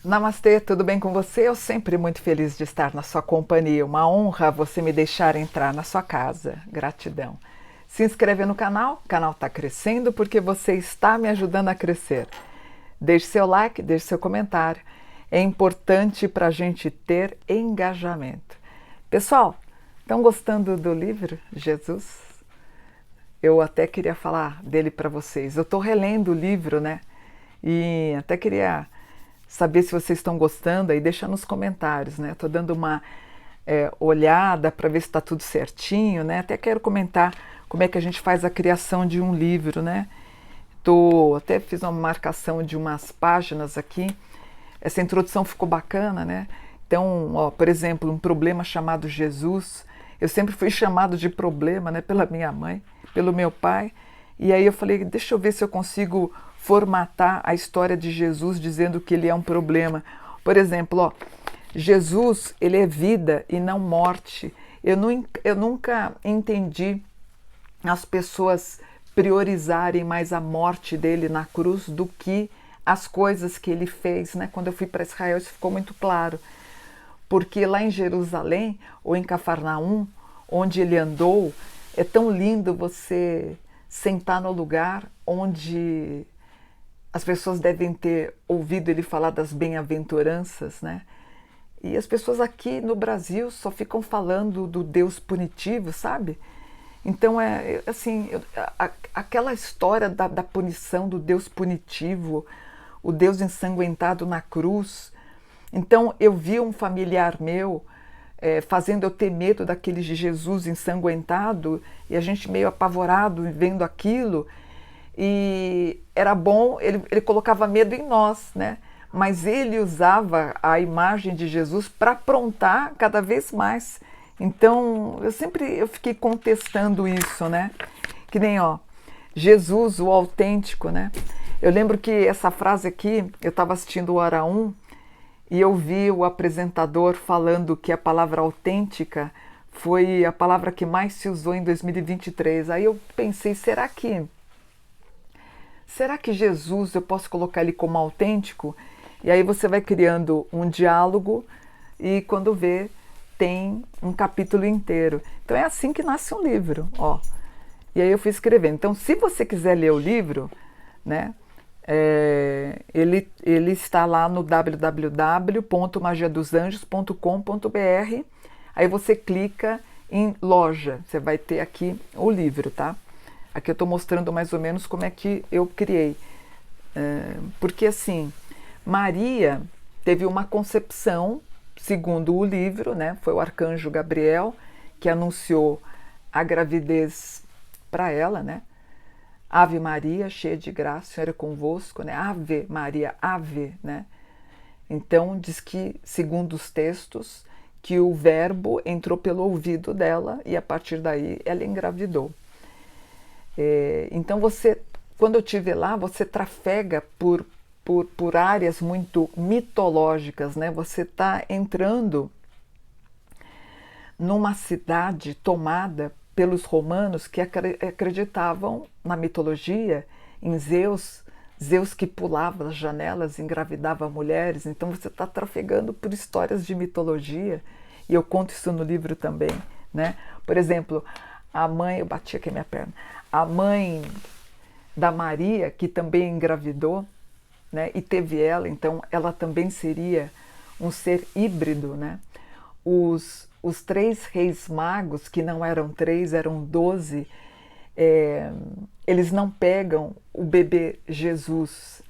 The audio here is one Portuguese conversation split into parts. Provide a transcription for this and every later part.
Namastê, tudo bem com você? Eu sempre muito feliz de estar na sua companhia. Uma honra você me deixar entrar na sua casa. Gratidão. Se inscreve no canal, o canal está crescendo porque você está me ajudando a crescer. Deixe seu like, deixe seu comentário. É importante para a gente ter engajamento. Pessoal, estão gostando do livro Jesus? Eu até queria falar dele para vocês. Eu estou relendo o livro, né? E até queria saber se vocês estão gostando aí, deixa nos comentários, né? Estou dando uma olhada para ver se está tudo certinho, né? Até quero comentar como é que a gente faz a criação de um livro, né? Até fiz uma marcação de umas páginas aqui. Essa introdução ficou bacana, né? Então, ó, por exemplo, um problema chamado Jesus. Eu sempre fui chamado de problema, né? Pela minha mãe, pelo meu pai. E aí eu falei, deixa eu ver se eu consigo formatar a história de Jesus dizendo que ele é um problema. Por exemplo, ó, Jesus, ele é vida e não morte. Eu nunca entendi as pessoas priorizarem mais a morte dele na cruz do que as coisas que ele fez, né? Quando eu fui para Israel, isso ficou muito claro. Porque lá em Jerusalém, ou em Cafarnaum, onde ele andou, é tão lindo você sentar no lugar onde as pessoas devem ter ouvido ele falar das bem-aventuranças, né? E as pessoas aqui no Brasil só ficam falando do Deus punitivo, sabe? Então, assim, aquela história da punição, do Deus punitivo, o Deus ensanguentado na cruz. Então, eu vi um familiar meu fazendo eu ter medo daquele Jesus ensanguentado, e a gente meio apavorado vendo aquilo. E era bom, ele colocava medo em nós, né? Mas ele usava a imagem de Jesus para aprontar cada vez mais. Então, eu fiquei contestando isso, né? Que nem, ó, Jesus, o autêntico, né? Eu lembro que essa frase aqui, eu estava assistindo o Hora 1 e eu vi o apresentador falando que a palavra autêntica foi a palavra que mais se usou em 2023. Aí eu pensei, será que Jesus, eu posso colocar ele como autêntico? E aí você vai criando um diálogo e quando vê, tem um capítulo inteiro. Então é assim que nasce um livro, ó. E aí eu fui escrevendo. Então, se você quiser ler o livro, né, ele está lá no www.magiadosanjos.com.br. Aí você clica em loja, você vai ter aqui o livro, tá? Aqui eu estou mostrando mais ou menos como é que eu criei. Porque assim, Maria teve uma concepção, segundo o livro, né? Foi o arcanjo Gabriel que anunciou a gravidez para ela, né? Ave Maria, cheia de graça, o Senhor é convosco, né? Ave Maria, ave, né? Então diz que, segundo os textos, que o verbo entrou pelo ouvido dela e a partir daí ela engravidou. Então quando eu estive lá, você trafega por áreas muito mitológicas, né? Você está entrando numa cidade tomada pelos romanos que acreditavam na mitologia, em Zeus, Zeus que pulava as janelas, engravidava mulheres. Então você está trafegando por histórias de mitologia, e eu conto isso no livro também, né? Por exemplo, a mãe, eu bati aqui a minha perna, a mãe da Maria, que também engravidou, né, e teve ela, então ela também seria um ser híbrido, né? Os 3 reis magos, que não eram 3, eram 12, eles não pegam o bebê Jesus.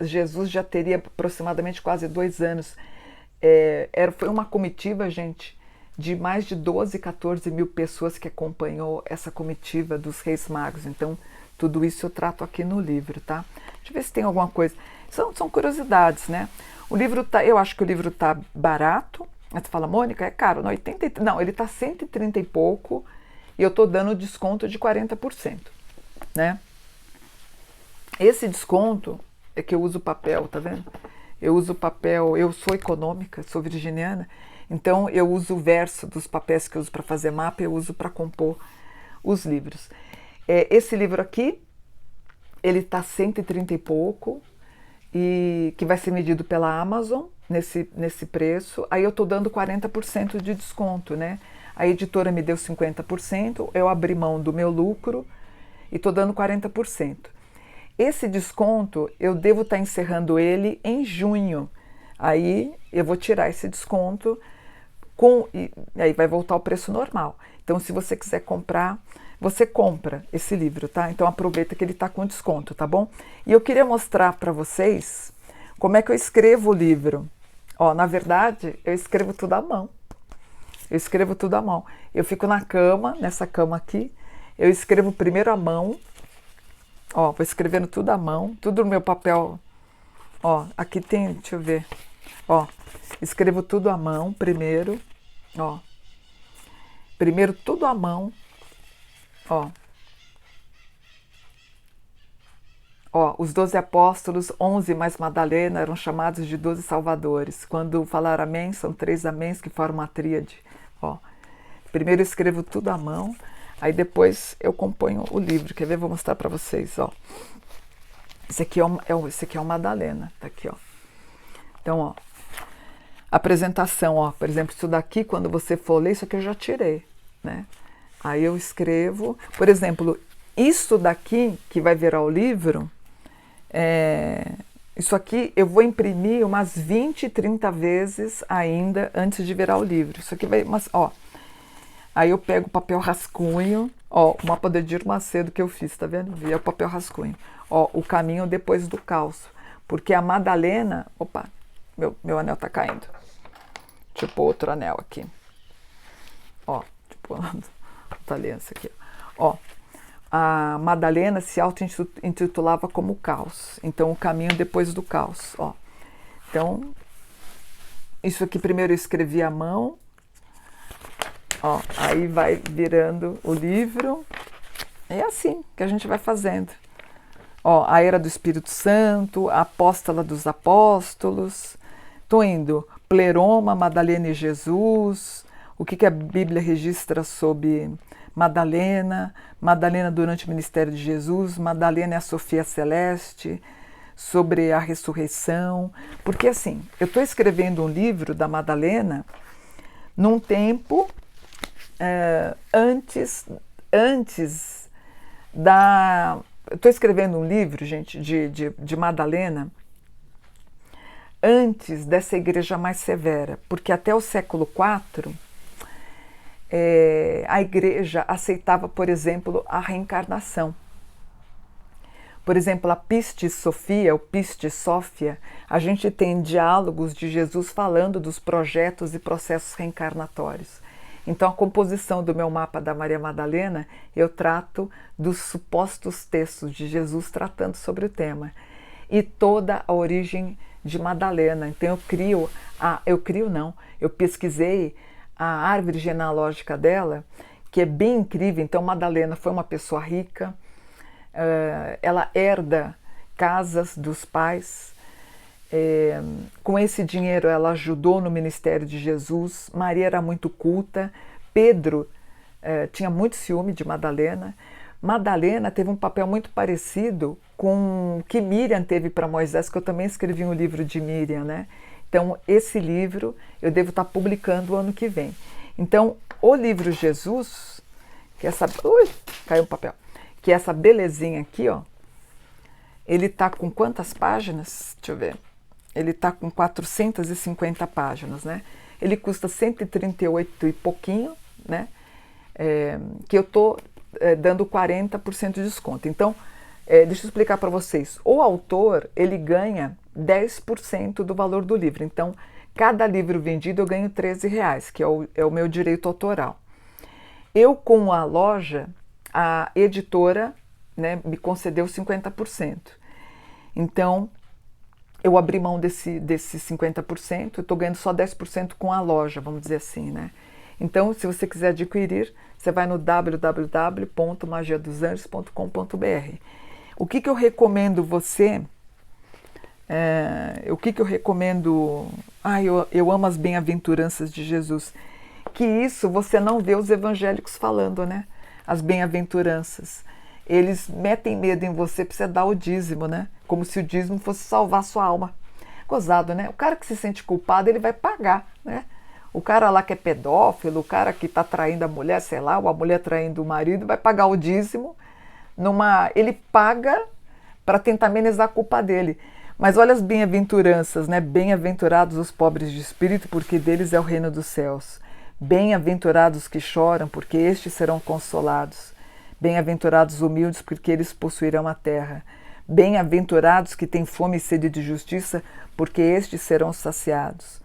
Jesus já teria aproximadamente quase 2 anos. Foi uma comitiva, gente, de mais de 12, 14 mil pessoas que acompanhou essa comitiva dos reis magos. Então, tudo isso eu trato aqui no livro, tá? Deixa eu ver se tem alguma coisa. São curiosidades, né? Eu acho que o livro tá barato. Aí você fala, Mônica, é caro. Não, não, ele tá 130 e pouco e eu tô dando desconto de 40%, né? Esse desconto é que eu uso papel, tá vendo? Eu uso papel, eu sou econômica, sou virginiana, então eu uso o verso dos papéis que eu uso para fazer mapa, eu uso para compor os livros. Esse livro aqui, ele tá 130 e pouco, e que vai ser medido pela Amazon nesse preço. Aí eu estou dando 40% de desconto, né? A editora me deu 50%, eu abri mão do meu lucro e estou dando 40%. Esse desconto eu devo estar encerrando ele em junho. Aí eu vou tirar esse desconto e aí vai voltar ao preço normal. Então, se você quiser comprar, você compra esse livro, tá? Então aproveita que ele está com desconto, tá bom? E eu queria mostrar para vocês como é que eu escrevo o livro. Ó, na verdade, eu escrevo tudo à mão. Eu escrevo tudo à mão. Eu fico na cama, nessa cama aqui, eu escrevo primeiro à mão. Ó, vou escrevendo tudo à mão, tudo no meu papel. Ó, aqui tem, deixa eu ver. Ó, escrevo tudo à mão primeiro. Ó, primeiro tudo à mão. Ó, os 12 apóstolos, 11 mais Madalena, eram chamados de 12 salvadores. Quando falar amém, são 3 améns que formam uma tríade. Ó, primeiro eu escrevo tudo à mão, aí depois eu componho o livro. Quer ver? Vou mostrar para vocês. Ó, esse aqui é o Madalena, tá aqui, ó. Então, ó, apresentação, ó, por exemplo, isso daqui, quando você for ler, isso aqui eu já tirei, né? Aí eu escrevo, por exemplo, isso daqui que vai virar o livro, isso aqui eu vou imprimir umas 20, 30 vezes ainda antes de virar o livro. Isso aqui vai, mas, ó, aí eu pego o papel rascunho, ó, o mapa do Edir Macedo que eu fiz, tá vendo? E é o papel rascunho. Ó, o caminho depois do caos. Porque a Madalena, opa, meu anel tá caindo. Deixa eu pôr outro anel aqui. Ó, tipo, outra aliança aqui. Ó, a Madalena se auto-intitulava como caos. Então, o caminho depois do caos, ó. Então, isso aqui primeiro eu escrevi à mão. Ó, aí vai virando o livro. É assim que a gente vai fazendo. Ó, a era do Espírito Santo, a apóstola dos apóstolos. Tô indo Pleroma, Madalena e Jesus. O que a Bíblia registra sobre Madalena? Madalena durante o ministério de Jesus. Madalena é a Sofia Celeste. Sobre a ressurreição. Porque assim, eu estou escrevendo um livro da Madalena num tempo antes da... Eu estou escrevendo um livro, gente, de Madalena antes dessa igreja mais severa, porque até o século IV a igreja aceitava, por exemplo, a reencarnação. Por exemplo, a Pistis Sofia, ou Pistis Sófia, a gente tem diálogos de Jesus falando dos projetos e processos reencarnatórios. Então, a composição do meu mapa da Maria Madalena, eu trato dos supostos textos de Jesus tratando sobre o tema. E toda a origem de Madalena. Então, eu pesquisei a árvore genealógica dela, que é bem incrível. Então, Madalena foi uma pessoa rica, ela herda casas dos pais. Com esse dinheiro ela ajudou no ministério de Jesus. Maria era muito culta. Pedro tinha muito ciúme de Madalena. Madalena teve um papel muito parecido com o que Miriam teve para Moisés, que eu também escrevi um livro de Miriam, né? Então esse livro eu devo estar publicando o ano que vem. Então o livro Jesus, que é essa... Ui, caiu um papel. Que é essa belezinha aqui, ó. Ele tá com quantas páginas? Deixa eu ver. Ele está com 450 páginas, né? Ele custa 138 e pouquinho, né? Que eu estou dando 40% de desconto. Então, deixa eu explicar para vocês. O autor, ele ganha 10% do valor do livro. Então, cada livro vendido eu ganho R$13, que é o meu direito autoral. Eu, com a loja, a editora, né, me concedeu 50%. Então, eu abri mão desse 50%, eu estou ganhando só 10% com a loja, vamos dizer assim, né? Então, se você quiser adquirir, você vai no www.magiadosanjos.com.br. O que eu recomendo você... o que eu recomendo... eu amo as bem-aventuranças de Jesus. Que isso você não vê os evangélicos falando, né? As bem-aventuranças. Eles metem medo em você para você dar o dízimo, né? como se o dízimo fosse salvar a sua alma. Gozado, né? O cara que se sente culpado, ele vai pagar, né? O cara lá que é pedófilo, o cara que está traindo a mulher, sei lá, ou a mulher traindo o marido, vai pagar o dízimo. Ele paga para tentar amenizar a culpa dele. Mas olha as bem-aventuranças, né? Bem-aventurados os pobres de espírito, porque deles é o reino dos céus. Bem-aventurados que choram, porque estes serão consolados. Bem-aventurados os humildes, porque eles possuirão a terra. Bem-aventurados que têm fome e sede de justiça, porque estes serão saciados.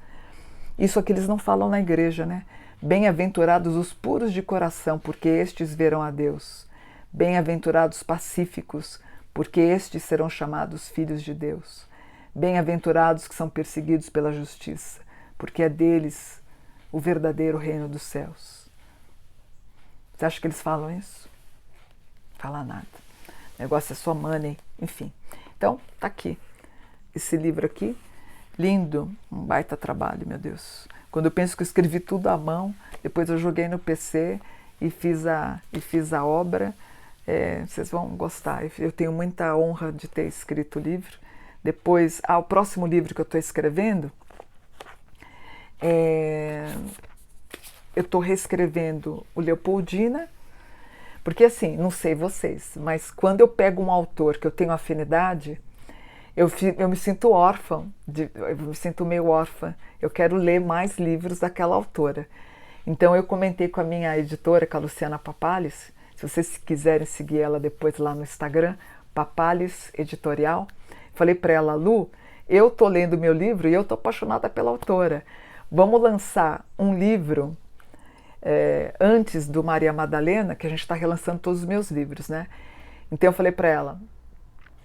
Isso aqui eles não falam na igreja, né? Bem-aventurados os puros de coração, porque estes verão a Deus. Bem-aventurados pacíficos, porque estes serão chamados filhos de Deus. Bem-aventurados que são perseguidos pela justiça, porque é deles o verdadeiro reino dos céus. Você acha que eles falam isso? Fala nada. O negócio é só money, enfim. Então, tá aqui. Esse livro aqui, lindo, um baita trabalho, meu Deus. Quando eu penso que eu escrevi tudo à mão, depois eu joguei no PC e fiz a obra, vocês vão gostar. Eu tenho muita honra de ter escrito o livro. Depois, o próximo livro que eu estou escrevendo, eu estou reescrevendo o Leopoldina, porque assim, não sei vocês, mas quando eu pego um autor que eu tenho afinidade, eu me sinto órfã, eu me sinto meio órfã, eu quero ler mais livros daquela autora. Então eu comentei com a minha editora, com a Luciana Papales, se vocês quiserem seguir ela depois lá no Instagram, Papales Editorial, falei para ela, Lu, eu tô lendo meu livro e eu tô apaixonada pela autora. Vamos lançar um livro antes do Maria Madalena, que a gente está relançando todos os meus livros, né? Então eu falei para ela,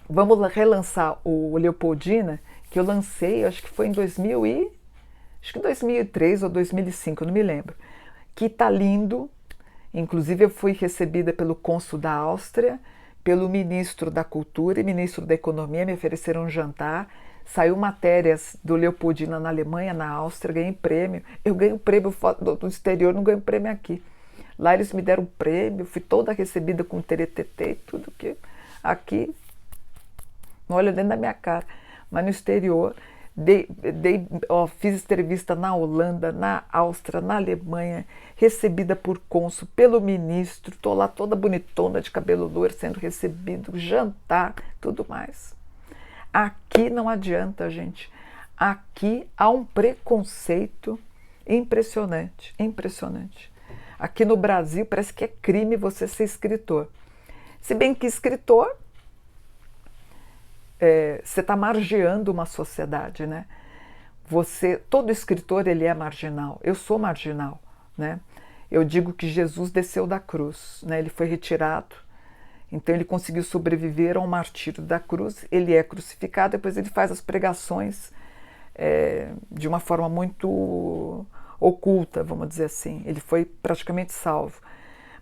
vamos relançar o Leopoldina, que eu lancei, acho que foi em 2003 ou 2005, eu não me lembro, que tá lindo. Inclusive eu fui recebida pelo cônsul da Áustria, pelo ministro da Cultura e ministro da Economia, me ofereceram um jantar. Saiu matérias do Leopoldina na Alemanha, na Áustria, ganhei prêmio. Eu ganhei prêmio do exterior, não ganhei prêmio aqui. Lá eles me deram prêmio, fui toda recebida com teretetê e tudo que aqui, não olha dentro da minha cara. Mas no exterior, fiz entrevista na Holanda, na Áustria, na Alemanha, recebida por cônsul, pelo ministro, estou lá toda bonitona, de cabelo loiro, sendo recebido, jantar, tudo mais. Aqui não adianta, gente. Aqui há um preconceito impressionante, impressionante. Aqui no Brasil parece que é crime você ser escritor. Se bem que escritor, você está margeando uma sociedade, né? Todo escritor ele é marginal. Eu sou marginal, né? Eu digo que Jesus desceu da cruz, né? Ele foi retirado. Então ele conseguiu sobreviver ao martírio da cruz, ele é crucificado, depois ele faz as pregações de uma forma muito oculta, vamos dizer assim. Ele foi praticamente salvo.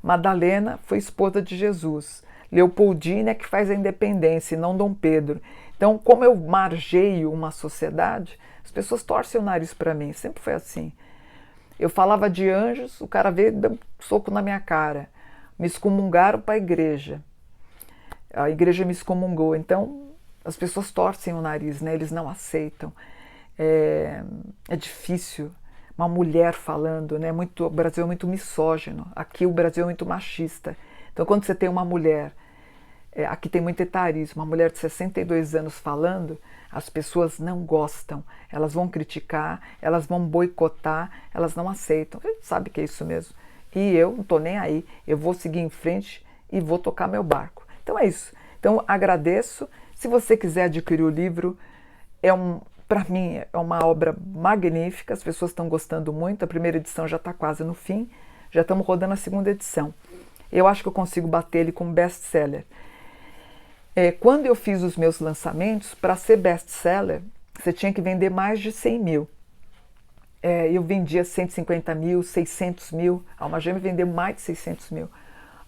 Madalena foi esposa de Jesus. Leopoldina é que faz a independência e não Dom Pedro. Então, como eu margeio uma sociedade, as pessoas torcem o nariz para mim, sempre foi assim. Eu falava de anjos, o cara veio e deu um soco na minha cara. Me excomungaram para a igreja me excomungou, então as pessoas torcem o nariz, né? Eles não aceitam. É difícil, uma mulher falando, né? O Brasil é muito misógino, aqui o Brasil é muito machista. Então quando você tem uma mulher, aqui tem muito etarismo, uma mulher de 62 anos falando, as pessoas não gostam, elas vão criticar, elas vão boicotar, elas não aceitam. A gente sabe que é isso mesmo. E eu não estou nem aí, eu vou seguir em frente e vou tocar meu barco. Então é isso. Então agradeço. Se você quiser adquirir o livro, para mim é uma obra magnífica, as pessoas estão gostando muito, a primeira edição já está quase no fim, já estamos rodando a segunda edição. Eu acho que eu consigo bater ele como best-seller. Quando eu fiz os meus lançamentos, para ser best-seller, você tinha que vender mais de 100 mil. Eu vendia 150 mil, 600 mil, a Alma Gêmea vendeu mais de 600 mil.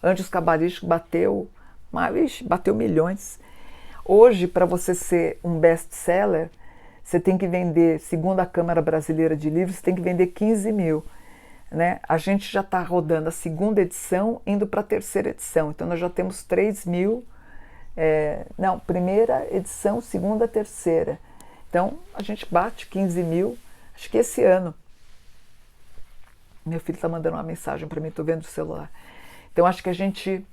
Anjos Cabalísticos bateu milhões. Hoje, para você ser um best-seller, você tem que vender, segundo a Câmara Brasileira de Livros, você tem que vender 15 mil. Né? A gente já está rodando a segunda edição, indo para a terceira edição. Então, nós já temos 3 mil Não, primeira edição, segunda, terceira. Então, a gente bate 15 mil, acho que esse ano. Meu filho está mandando uma mensagem para mim, estou vendo o celular. Então, acho que a gente,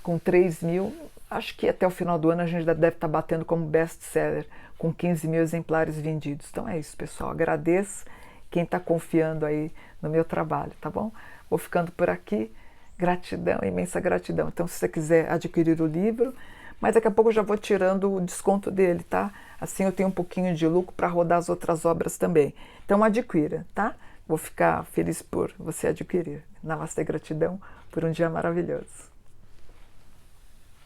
com 3 mil, acho que até o final do ano a gente deve estar batendo como best-seller, com 15 mil exemplares vendidos. Então é isso, pessoal. Agradeço quem está confiando aí no meu trabalho, tá bom? Vou ficando por aqui. Gratidão, imensa gratidão. Então, se você quiser adquirir o livro, mas daqui a pouco eu já vou tirando o desconto dele, tá? Assim eu tenho um pouquinho de lucro para rodar as outras obras também. Então, adquira, tá? Vou ficar feliz por você adquirir. Namastê, gratidão por um dia maravilhoso.